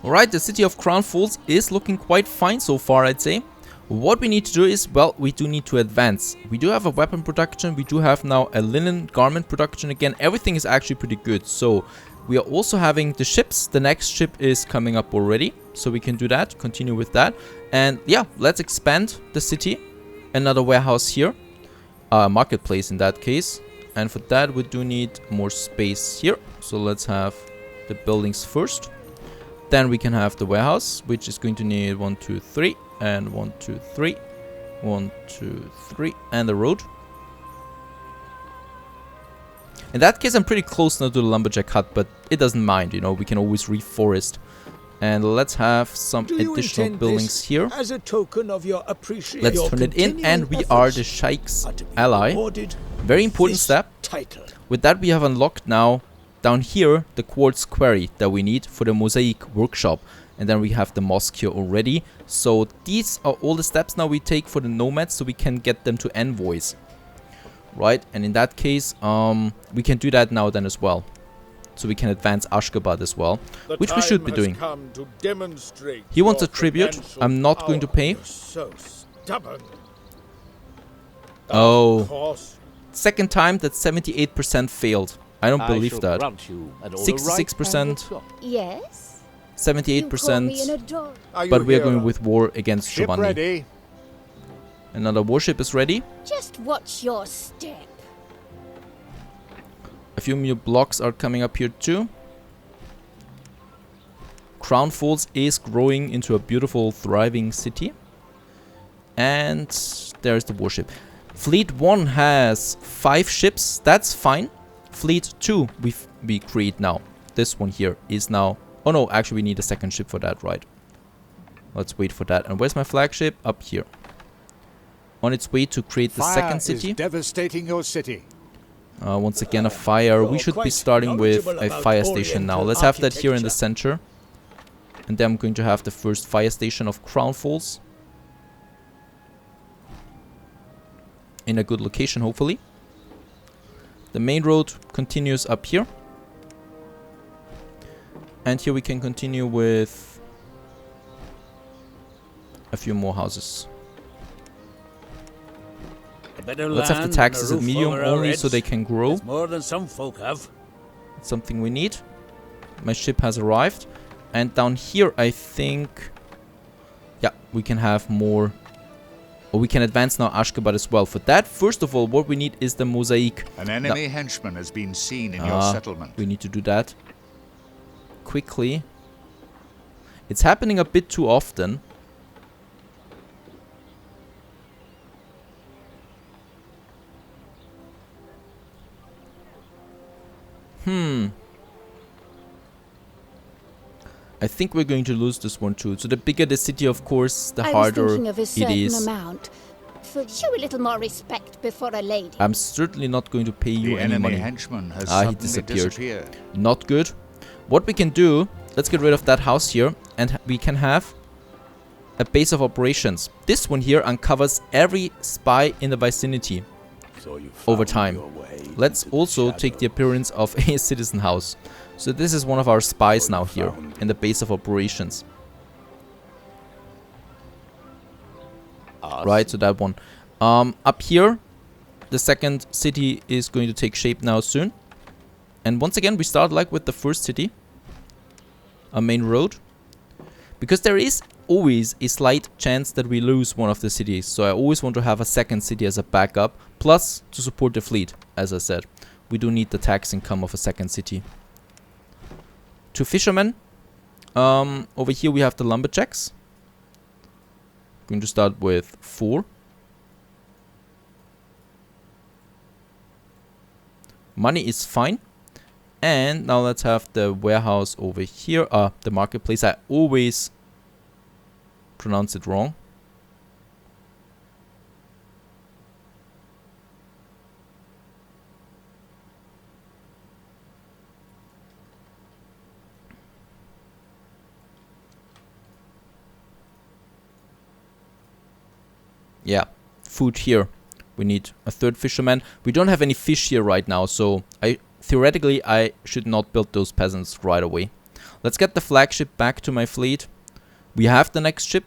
Alright, the city of Crown Falls is looking quite fine so far, I'd say. What we need to do is, well, we do need to advance. We do have a weapon production. We do have now a linen garment production again. Everything is actually pretty good. So we are also having the ships. The next ship is coming up already. So we can do that, continue with that. And yeah, let's expand the city. Another warehouse here. Marketplace in that case. And for that we do need more space here. So let's have the buildings first. Then we can have the warehouse, which is going to need 1, 2, 3. And 1, 2, 3. 1, 2, 3. And the road. In that case, I'm pretty close now to the lumberjack hut, but it doesn't mind, you know, we can always reforest. And let's have some additional buildings here. As a token of your appreciation, let's turn it in, and we are the Sheikh's ally. Very important step. With that, we have unlocked now down here the quartz quarry that we need for the mosaic workshop. And then we have the mosque here already. So these are all the steps now we take for the nomads, so we can get them to envoys. Right, and in that case, we can do that now then as well. So we can advance Ashgabat as well, which we should be doing. He wants a tribute. I'm not going to pay. Oh, second time that 78% failed. I don't believe that. 66%. Yes. 78%. But we are going with war against Giovanni. Another warship is ready. Just watch your step. A few new blocks are coming up here too. Crown Falls is growing into a beautiful, thriving city. And there's the warship. Fleet 1 has 5 ships. That's fine. Fleet 2 we create now. This one here is now... Oh no, actually we need a second ship for that, right? Let's wait for that. And where's my flagship? Up here. On its way to create the second city. Is devastating your city. Once again, a fire. We should be starting with a fire station now. Let's have that here in the center. And then I'm going to have the first fire station of Crown Falls. In a good location, hopefully. The main road continues up here. And here we can continue with a few more houses. Let's have the taxes at medium only so they can grow. More than some folk have. It's something we need. My ship has arrived. And down here I think... Yeah, we can have more... Or we can advance now Ashgabat as well. For that, first of all, what we need is the mosaic. An enemy henchman has been seen in your settlement. We need to do that quickly. It's happening a bit too often. I think we're going to lose this one too. So the bigger the city, of course, the harder it is. Show a little more respect before a lady. I'm certainly not going to pay you any money. Henchman has he disappeared. Not good. What we can do, let's get rid of that house here, and we can have a base of operations. This one here uncovers every spy in the vicinity over time. Let's also take the appearance of a citizen house. So this is one of our spies now here in the base of operations. Right, so that one. Up here, the second city is going to take shape now soon. And once again, we start like with the first city. A main road. Because there is always a slight chance that we lose one of the cities. So I always want to have a second city as a backup. Plus, to support the fleet, as I said. We do need the tax income of a second city. 2 fishermen. Over here we have the lumberjacks. Going to start with 4. Money is fine. And now let's have the warehouse over here. The marketplace. I always pronounce it wrong. Yeah, food here. We need a third fisherman. We don't have any fish here right now, so theoretically I should not build those peasants right away. Let's get the flagship back to my fleet. We have the next ship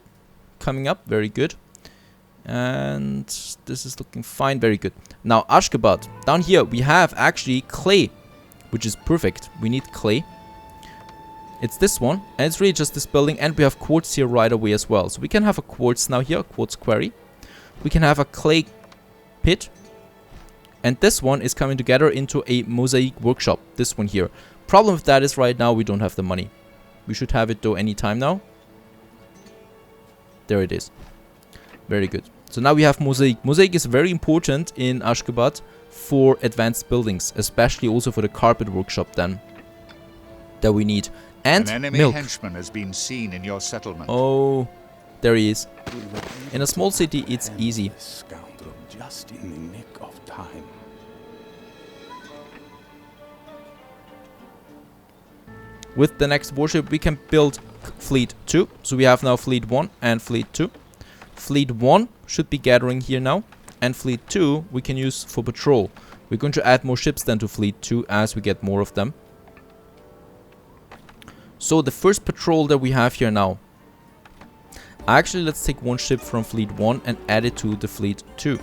coming up. Very good. And this is looking fine. Very good. Now, Ashgabat. Down here, we have actually clay, which is perfect. We need clay. It's this one. And it's really just this building. And we have quartz here right away as well. So we can have a quartz now here. A quartz quarry. We can have a clay pit. And this one is coming together into a mosaic workshop. This one here. Problem with that is right now we don't have the money. We should have it though anytime now. There it is. Very good. So now we have mosaic. Mosaic is very important in Ashgabat for advanced buildings. Especially also for the carpet workshop then. That we need. And an enemy milk. henchman has been seen in your settlement. Oh, there he is. In a small city it's easy. Scoundrel just in the nick of time. With the next warship we can build fleet 2. So we have now fleet 1 and fleet 2. Fleet 1 should be gathering here now. And fleet 2 we can use for patrol. We're going to add more ships then to fleet 2 as we get more of them. So the first patrol that we have here now. Actually, let's take one ship from fleet 1 and add it to the fleet 2.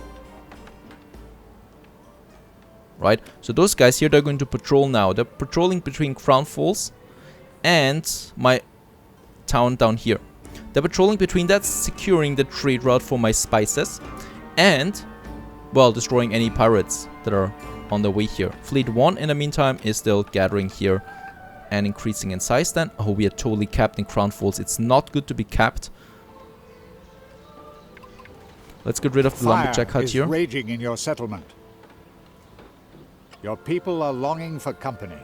Right? So those guys here, they're going to patrol now. They're patrolling between Crown Falls and my town down here. They're patrolling between that, securing the trade route for my spices. And, well, destroying any pirates that are on the way here. Fleet 1, in the meantime, is still gathering here and increasing in size then. Oh, we are totally capped in Crown Falls. It's not good to be capped. Let's get rid of the lumberjack hut here. Fire is raging in your settlement. Your people are longing for company.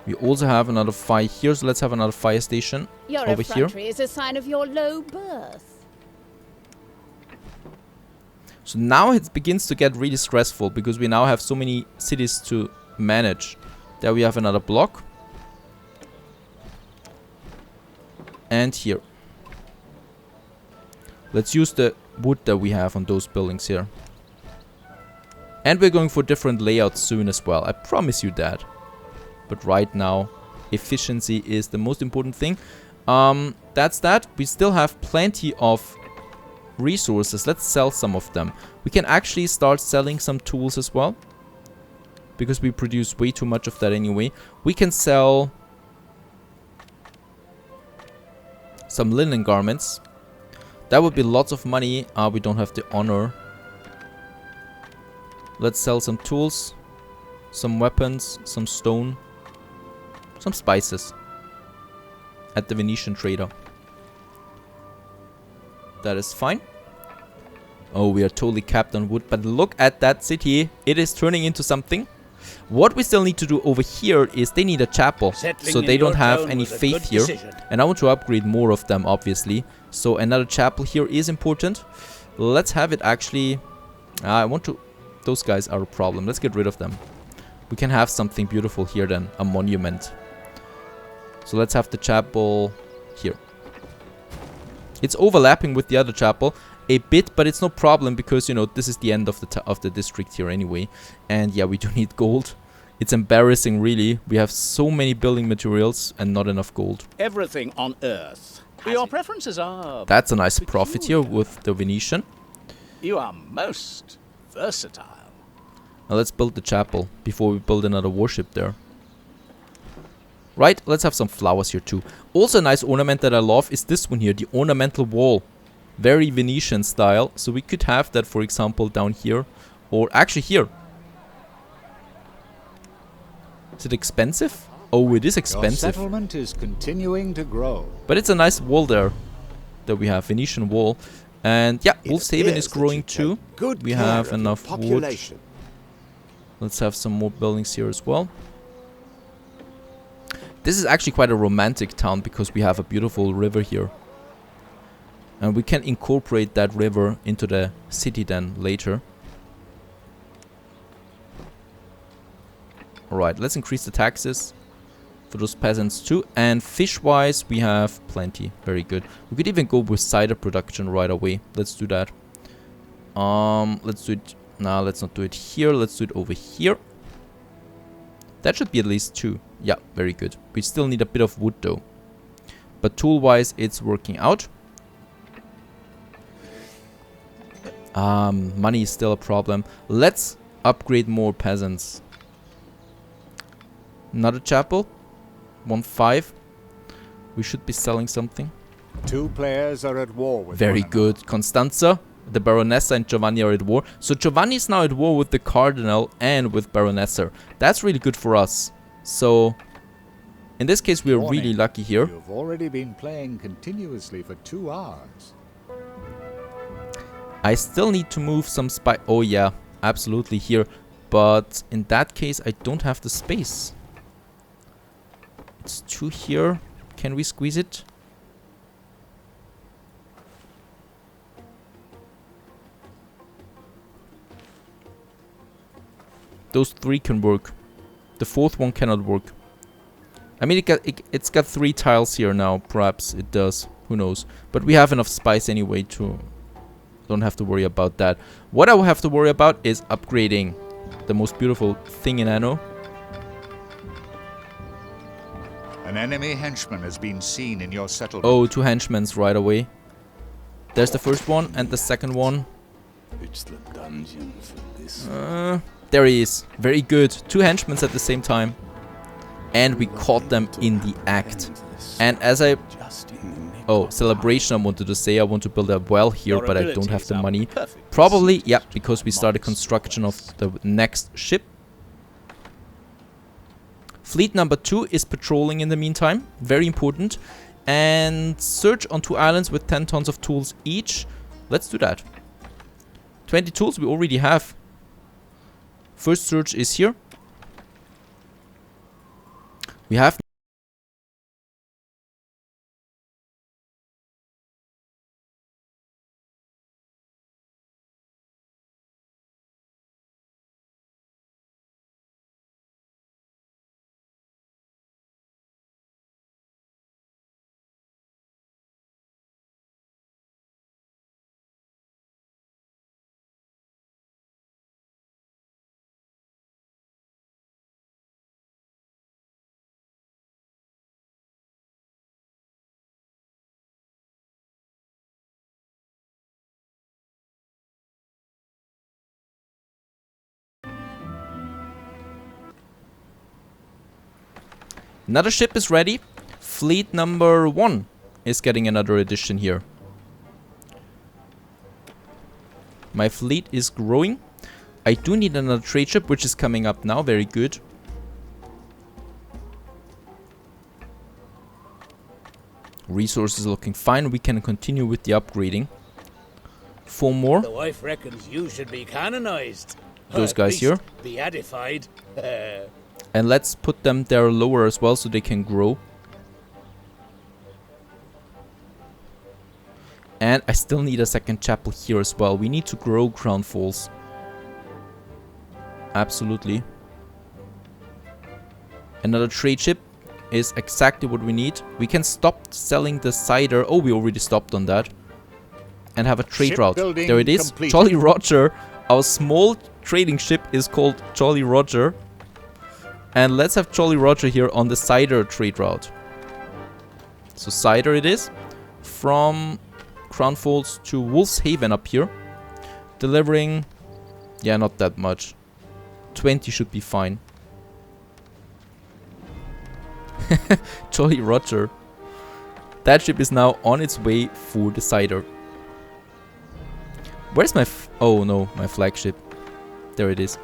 We also have another fire here, so let's have another fire station Your over here. effrontery is a sign of your low birth. So now it begins to get really stressful because we now have so many cities to manage. There we have another block. And here. Let's use the wood that we have on those buildings here. And we're going for different layouts soon as well. I promise you that. But right now, efficiency is the most important thing. That's that. We still have plenty of resources. Let's sell some of them. We can actually start selling some tools as well. Because we produce way too much of that anyway. We can sell some linen garments. That would be lots of money. We don't have the honor. Let's sell some tools, some weapons, some stone, some spices at the Venetian trader. That is fine. Oh, we are totally capped on wood, but look at that city. It is turning into something. What we still need to do over here is they need a chapel. So they don't have any faith here. And I want to upgrade more of them, obviously. So another chapel here is important. Let's have it actually. I want to. Those guys are a problem. Let's get rid of them. We can have something beautiful here then. A monument. So let's have the chapel here. It's overlapping with the other chapel a bit, but it's no problem because, you know, this is the end of the district here anyway. And yeah, we do need gold. It's embarrassing, really. We have so many building materials and not enough gold. Everything on Earth. Your preferences are... That's a nice profit here with the Venetian. You are most versatile. Now let's build the chapel before we build another warship there. Right, let's have some flowers here too. Also a nice ornament that I love is this one here, the ornamental wall. Very Venetian style. So we could have that, for example, down here. Or actually here. Is it expensive? Oh, it is expensive. Your settlement is continuing to grow. But it's a nice wall there that we have, Venetian wall. And yeah, Wolfshaven is growing too. We have enough wood. Let's have some more buildings here as well. This is actually quite a romantic town because we have a beautiful river here. And we can incorporate that river into the city then later. Alright, let's increase the taxes for those peasants too. And fish-wise, we have plenty. Very good. We could even go with cider production right away. Let's do that. Let's do it. No, let's not do it here. Let's do it over here. That should be at least 2. Yeah, very good. We still need a bit of wood though. But tool-wise, it's working out. Money is still a problem. Let's upgrade more peasants. Another chapel. 1-5. We should be selling something. 2 players are at war with Very one good. Constanza, the Baronessa, and Giovanni are at war. So Giovanni is now at war with the Cardinal and with Baronessa. That's really good for us. So in this case, we are Warning, really lucky here. You've already been playing continuously for 2 hours. I still need to move some spy. Oh yeah, absolutely here. But in that case, I don't have the space. It's 2 here. Can we squeeze it? Those 3 can work. The 4th one cannot work. I mean, it's got 3 tiles here now. Perhaps it does. Who knows? But we have enough spice anyway to... Don't have to worry about that. What I will have to worry about is upgrading the most beautiful thing in Anno. An enemy henchman has been seen in your settlement. Oh, 2 henchmen right away. There's the first one and the second one. It's the dungeon for this. There he is. Very good. 2 henchmen at the same time. And we caught them in the act. And as I... Oh, celebration I wanted to say. I want to build a well here, but I don't have the money. Probably, yeah, because we started construction of the next ship. Fleet number 2 is patrolling in the meantime. Very important. And search on 2 islands with 10 tons of tools each. Let's do that. 20 tools we already have. First search is here. We have... Another ship is ready. Fleet number 1 is getting another addition here. My fleet is growing. I do need another trade ship, which is coming up now. Very good. Resources looking fine. We can continue with the upgrading. 4 more. The wife reckons you should be canonized. Those guys here. Beatified. And let's put them there lower as well so they can grow. And I still need a second chapel here as well. We need to grow Crown Falls. Absolutely. Another trade ship is exactly what we need. We can stop selling the cider. Oh, we already stopped on that. And have a trade route. There it is. Complete. Jolly Roger. Our small trading ship is called Jolly Roger. And let's have Jolly Roger here on the cider trade route. So cider it is. From Crown Falls to Wolf's Haven up here. Delivering... Yeah, not that much. 20 should be fine. Jolly Roger. That ship is now on its way for the cider. Where's my... Oh no, my flagship. There it is.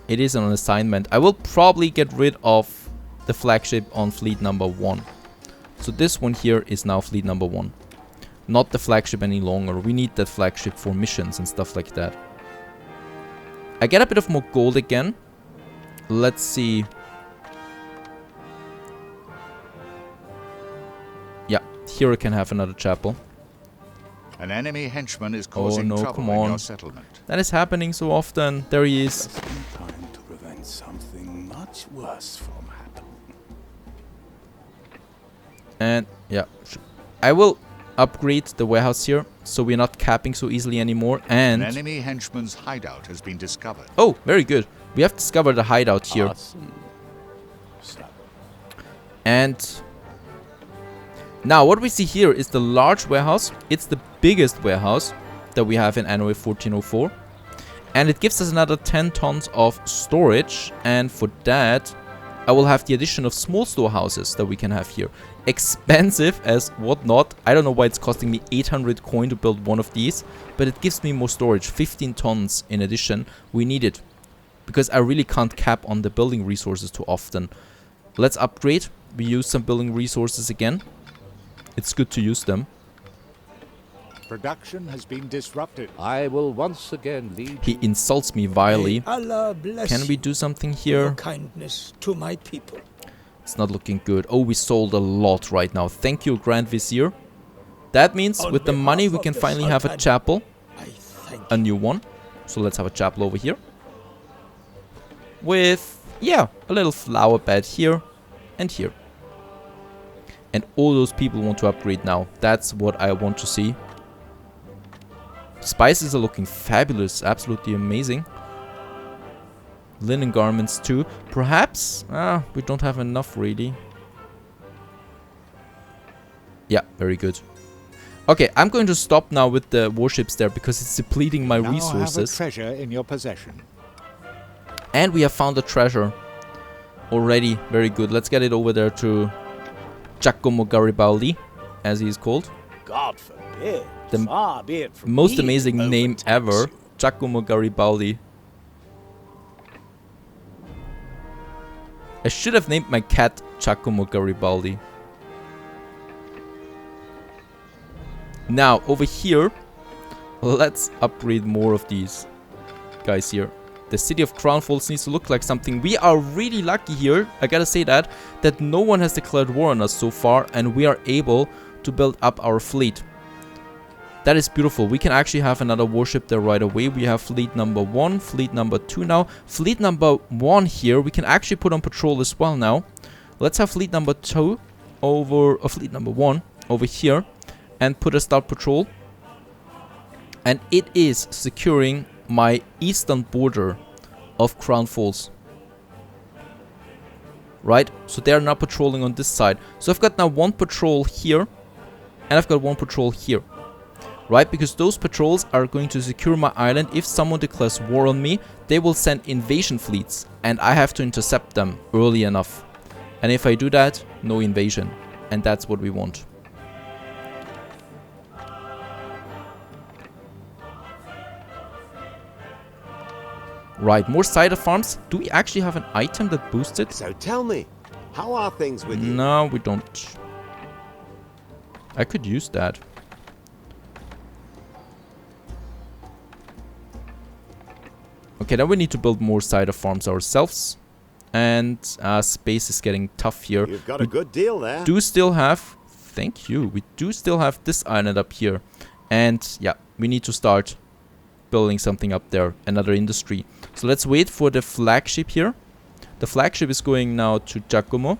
It is on assignment. I will probably get rid of the flagship on fleet number 1. So this one here is now fleet number 1. Not the flagship any longer. We need that flagship for missions and stuff like that. I get a bit of more gold again. Let's see. Yeah, here I can have another chapel. An enemy henchman is causing no, trouble come in on. your settlement. That is happening so often. There he is. Just in time to prevent something much worse from happening. And yeah, I will upgrade the warehouse here so we're not capping so easily anymore. And An enemy henchman's hideout has been discovered. oh, very good. We have discovered a hideout here. Awesome. So, And Now, what we see here is the large warehouse. It's the biggest warehouse that we have in Anno 1404. And it gives us another 10 tons of storage. And for that, I will have the addition of small storehouses that we can have here. Expensive as whatnot. I don't know why it's costing me 800 coin to build one of these. But it gives me more storage. 15 tons in addition. We need it. Because I really can't cap on the building resources too often. Let's upgrade. We use some building resources again. It's good to use them. Production has been disrupted. I will once again lead. He insults me vilely. May Allah bless Can we do something your here? kindness to my people. It's not looking good. Oh, we sold a lot right now. Thank you, Grand Vizier. That means On with the money we behalf can of the finally have a Sultan, chapel. I thank A new one. So let's have a chapel over here. With, yeah, a little flower bed here and here. And all those people want to upgrade now. That's what I want to see. Spices are looking fabulous. Absolutely amazing. Linen garments too. Perhaps, we don't have enough really. Yeah, very good. Okay, I'm going to stop now with the warships there because it's depleting my Now resources. have a treasure in your possession. And we have found a treasure already. Very good. Let's get it over there to Giacomo Garibaldi, as he is called. God forbid. The Far be it from Most me amazing to name overtax ever. you. Giacomo Garibaldi. I should have named my cat Giacomo Garibaldi. Now, over here, let's upgrade more of these guys here. The city of Crown Falls needs to look like something. We are really lucky here, I gotta say that no one has declared war on us so far, and we are able to build up our fleet. That is beautiful. We can actually have another warship there right away. We have fleet number 1, fleet number 2 now. Fleet number 1 here, we can actually put on patrol as well now. Let's have fleet number 2 over, fleet number 1 over here and put a start patrol. And it is securing my eastern border of Crown Falls. Right? So they're now patrolling on this side. So I've got now 1 patrol here and I've got 1 patrol here. Right, because those patrols are going to secure my island. If someone declares war on me, they will send invasion fleets. And I have to intercept them early enough. And if I do that, no invasion. And that's what we want. Right, more cider farms. Do we actually have an item that boosts it? So tell me, how are things with you? No, we don't. I could use that. Okay, now we need to build more cider farms ourselves. And space is getting tough here. You've got a good deal there. Do still have... Thank you. We do still have this island up here. And yeah, we need to start building something up there. Another industry. So let's wait for the flagship here. The flagship is going now to Giacomo.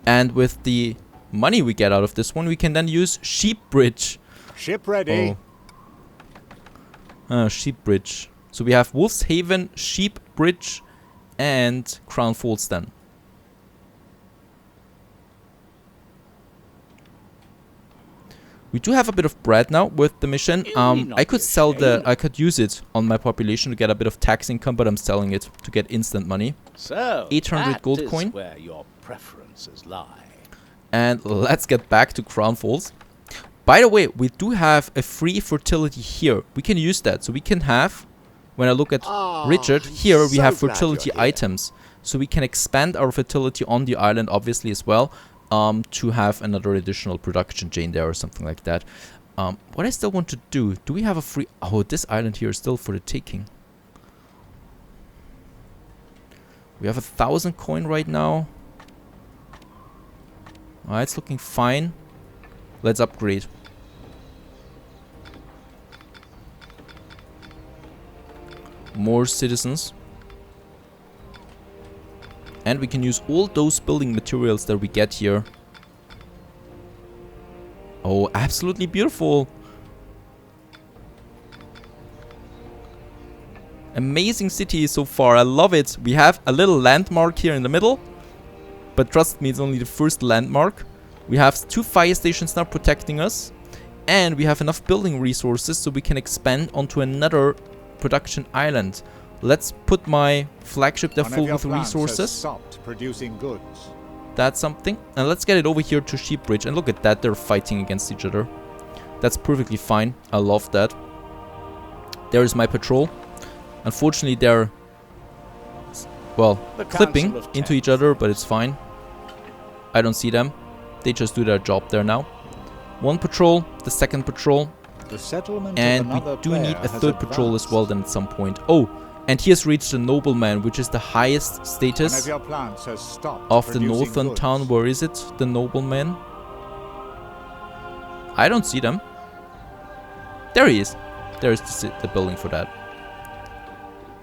And with the money we get out of this one, we can then use Sheep Bridge. Ship ready. Sheep Bridge. So we have Wolf's Haven, Sheep Bridge, and Crown Falls then. We do have a bit of bread now with the mission. I could sell I could use it on my population to get a bit of tax income, but I'm selling it to get instant money. So 800 gold that is coin. where your preferences lie. And let's get back to Crown Falls. By the way, we do have a free fertility here. We can use that. So we can have, when I look at Richard, here we have fertility items. So we can expand our fertility on the island, obviously, as well, to have another additional production chain there or something like that. What I still want to do we have a free... Oh, this island here is still for the taking. We have 1,000 coin right now. It's looking fine. Let's upgrade. More citizens. And we can use all those building materials that we get here. Oh, absolutely beautiful. Amazing city so far. I love it. We have a little landmark here in the middle. But trust me, it's only the first landmark. We have 2 fire stations now protecting us. And we have enough building resources so we can expand onto another production island. Let's put my flagship there full with resources. Stopped producing goods. That's something. And let's get it over here to Sheepbridge. And look at that, they're fighting against each other. That's perfectly fine. I love that. There is my patrol. Unfortunately, they're, well, clipping into each other, but it's fine. I don't see them. They just do their job there now. 1 patrol, the 2nd patrol. The settlement And we do need a 3rd patrol as well then at some point. Oh, and he has reached the nobleman, which is the highest status of the northern town. Where is it? The nobleman? I don't see them. There he is. There is the building for that.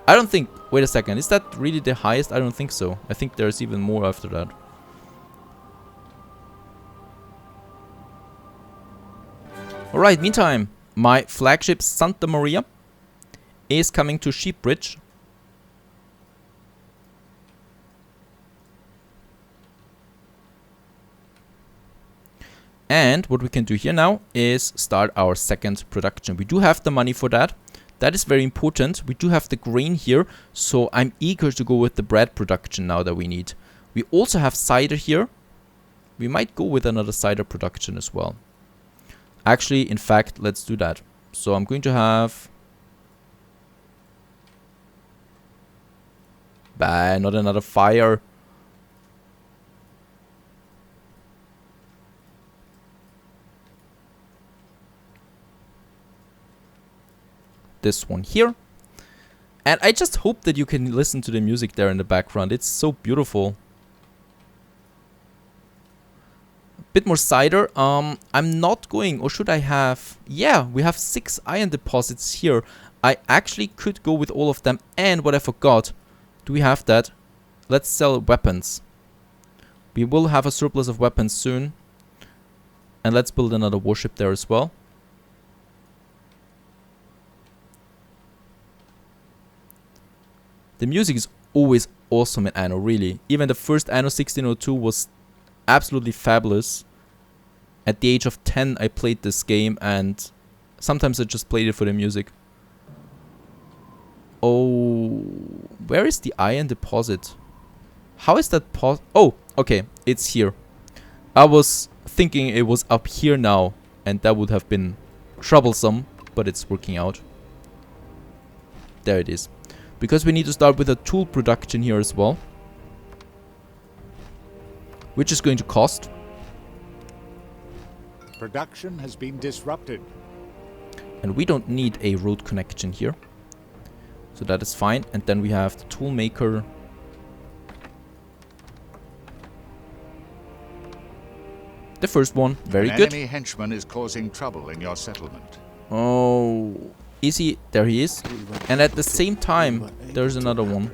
I don't think... Wait a second. Is that really the highest? I don't think so. I think there's even more after that. Alright, meantime, my flagship Santa Maria is coming to Sheepbridge. And what we can do here now is start our 2nd production. We do have the money for that. That is very important. We do have the grain here, so I'm eager to go with the bread production now that we need. We also have cider here. We might go with another cider production as well. Actually, in fact, let's do that. So I'm going to have... Bah, not another fire. This one here. And I just hope that you can listen to the music there in the background. It's so beautiful. Bit more cider. I'm not going, or should I have? Yeah, we have 6 iron deposits here. I actually could go with all of them. And what I forgot, do we have that? Let's sell weapons. We will have a surplus of weapons soon. And let's build another warship there as well. The music is always awesome in Anno, really. Even the first Anno 1602 was absolutely fabulous. At the age of 10 I played this game and sometimes I just played it for the music. Oh, where is the iron deposit? How is that oh, okay, it's here. I was thinking it was up here now and that would have been troublesome, but it's working out. There it is. Because we need to start with a tool production here as well. Which is going to cost. Production has been disrupted. And we don't need a road connection here. So that is fine. And then we have the tool maker. The first one. Very good. An enemy henchman is causing trouble in your settlement. Oh, is he? There he is. And at the same time, there's another one.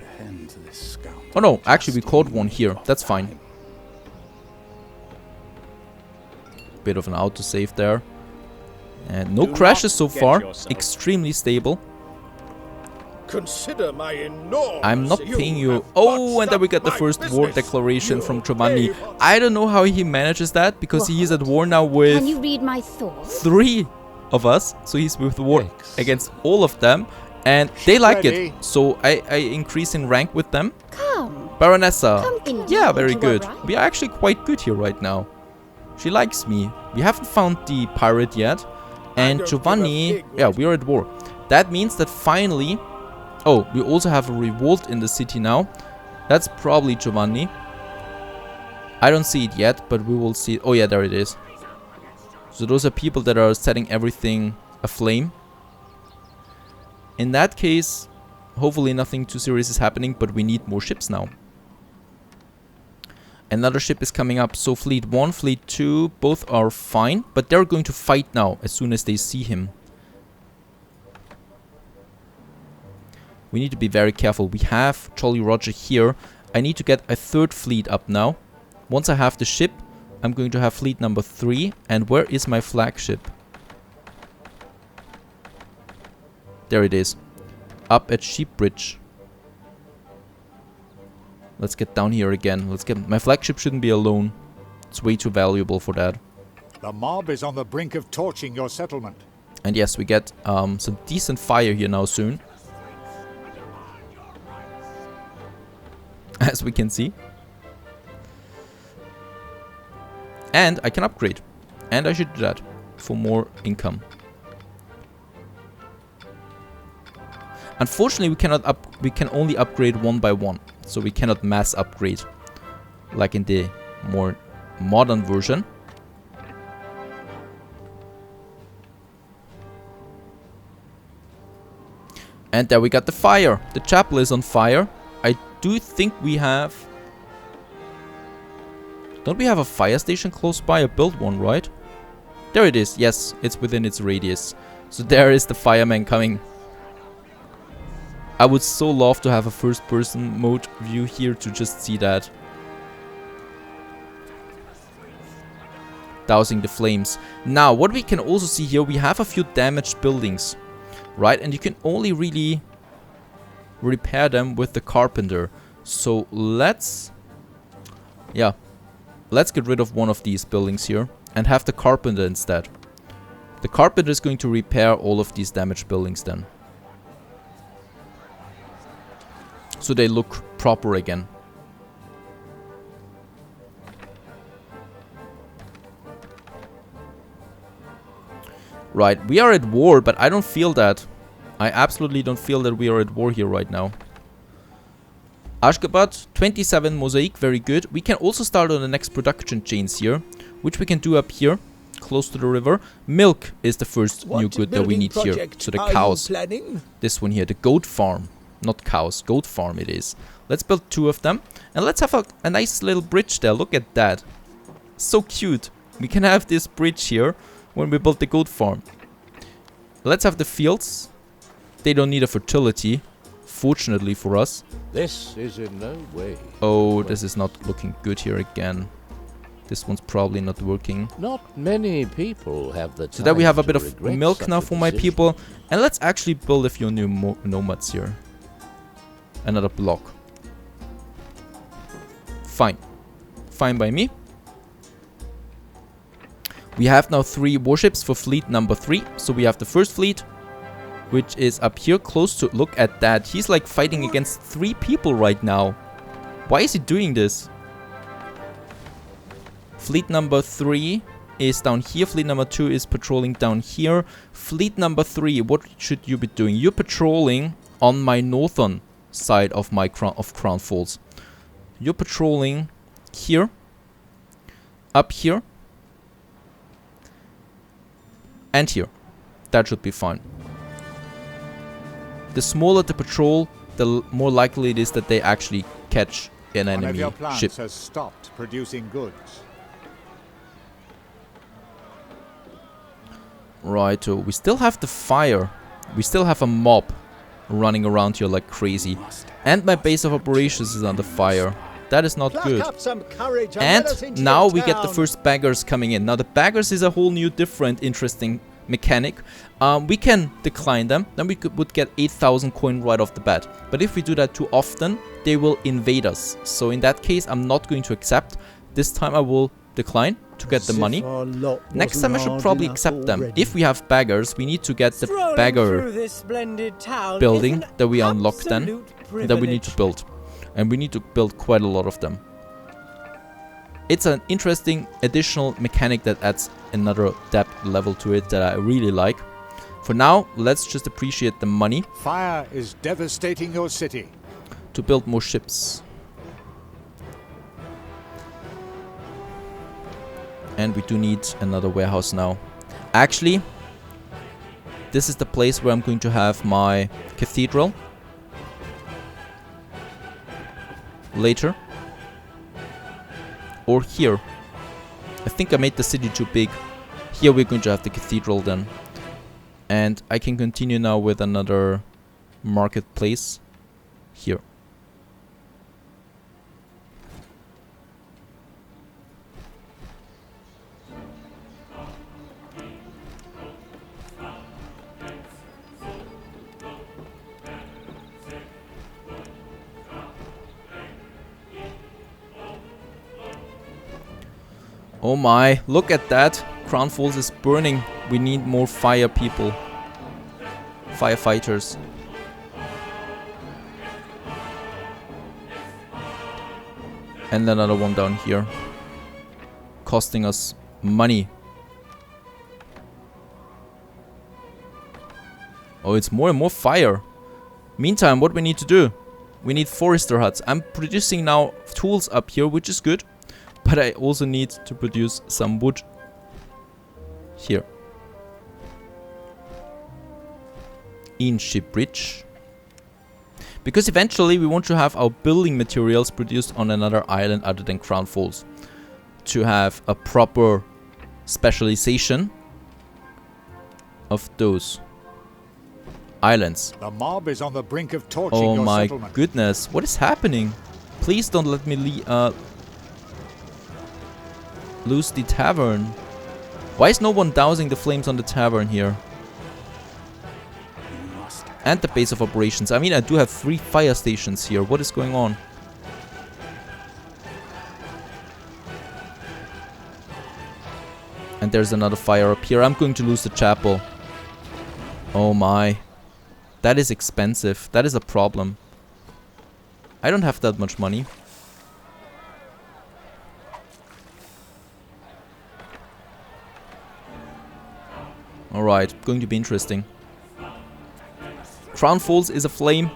Oh no, actually we caught one here. That's fine. Bit of an autosave there. And no crashes so far. Extremely stable. Consider my enormous. I'm not paying you. Oh, and then we got the first war declaration from Giovanni. I don't know how he manages that, because he is at war now with... Can you read my thoughts? 3 of us. So he's with war against all of them. And they like it. So I increase in rank with them. Come. Baronessa. Come Yeah, very you good. are right. We are actually quite good here right now. She likes me. We haven't found the pirate yet. And Giovanni... Yeah, we are at war. That means that finally... Oh, we also have a revolt in the city now. That's probably Giovanni. I don't see it yet, but we will see it. Oh yeah, there it is. So those are people that are setting everything aflame. In that case, hopefully nothing too serious is happening, but we need more ships now. Another ship is coming up. So Fleet 1, Fleet 2, both are fine, but they're going to fight now as soon as they see him. We need to be very careful. We have Jolly Roger here. I need to get a 3rd fleet up now. Once I have the ship, I'm going to have fleet number 3. And where is my flagship? There it is. Up at Sheepbridge. Let's get down here again. Let's get... My flagship shouldn't be alone. It's way too valuable for that. The mob is on the brink of torching your settlement. And yes, we get some decent fire here now soon. As we can see. And I can upgrade. And I should do that for more income. Unfortunately, we can only upgrade one by one. So we cannot mass upgrade like in the more modern version. And there we got the fire. The chapel is on fire. I do think we have... Don't we have a fire station close by? I built one, right? There it is. Yes, it's within its radius. So there is the fireman coming. I would so love to have a first-person mode view here to just see that. Dousing the flames. Now, what we can also see here, we have a few damaged buildings. Right, and you can only really repair them with the carpenter. So let's get rid of one of these buildings here and have the carpenter instead. The carpenter is going to repair all of these damaged buildings then, so they look proper again. Right, we are at war, but I don't feel that. I absolutely don't feel that we are at war here right now. Ashgabat, 27 mosaic, very good. We can also start on the next production chains here, which we can do up here, close to the river. Milk is the first new good that we need here. So the cows. This one here, the goat farm. Not cows, goat farm it is. Let's build 2 of them. And let's have a nice little bridge there. Look at that. So cute. We can have this bridge here when we build the goat farm. Let's have the fields. They don't need a fertility, fortunately for us. This is in no way. Oh, this is not looking good here again. This one's probably not working. Not many people have the time. So there we have a bit of regret milk such now a for my decision. people. And let's actually build a few new nomads here. Another block. Fine. Fine by me. We have now 3 warships for fleet number 3. So we have the first fleet, which is up here close to... Look at that. He's like fighting against 3 people right now. Why is he doing this? Fleet number 3 is down here. Fleet number 2 is patrolling down here. Fleet number 3, what should you be doing? You're patrolling on my northern side of my Crown Falls. You're patrolling here. Up here. And here. That should be fine. The smaller the patrol, the more likely it is that they actually catch an One of enemy your plants ship. has stopped producing goods. Right, so we still have the fire. We still have a mob running around here like crazy. And my base of operations is under fire. That is not good. And now we get the first baggers coming in. Now the baggers is a whole new different interesting mechanic. We can decline them, then we would get 8,000 coin right off the bat. But if we do that too often, they will invade us. So in that case, I'm not going to accept. This time I will decline to get the money. Next time I should probably accept them. If we have baggers, we need to get the bagger building that we unlocked then, that we need to build. And we need to build quite a lot of them. It's an interesting additional mechanic that adds another depth level to it that I really like. For now, let's just appreciate the money. Fire is devastating your city. To build more ships. And we do need another warehouse now. Actually, this is the place where I'm going to have my cathedral. Later. Or here. I think I made the city too big. Here we're going to have the cathedral then. And I can continue now with another marketplace. Here. Oh my, look at that. Crown Falls is burning. We need more fire people. Firefighters. And another one down here. Costing us money. Oh, it's more and more fire. Meantime, what we need to do? We need forester huts. I'm producing now tools up here, which is good. But I also need to produce some wood. Here. In Shipbridge. Because eventually we want to have our building materials produced on another island other than Crown Falls. To have a proper specialization of those islands. The mob is on the brink of torching Oh your my settlement. goodness, what is happening? Please don't let me lose the tavern. Why is no one dousing the flames on the tavern here? And the base of operations. I mean, I do have 3 fire stations here. What is going on? And there's another fire up here. I'm going to lose the chapel. Oh my. That is expensive. That is a problem. I don't have that much money. Alright, going to be interesting. Crown Falls is aflame.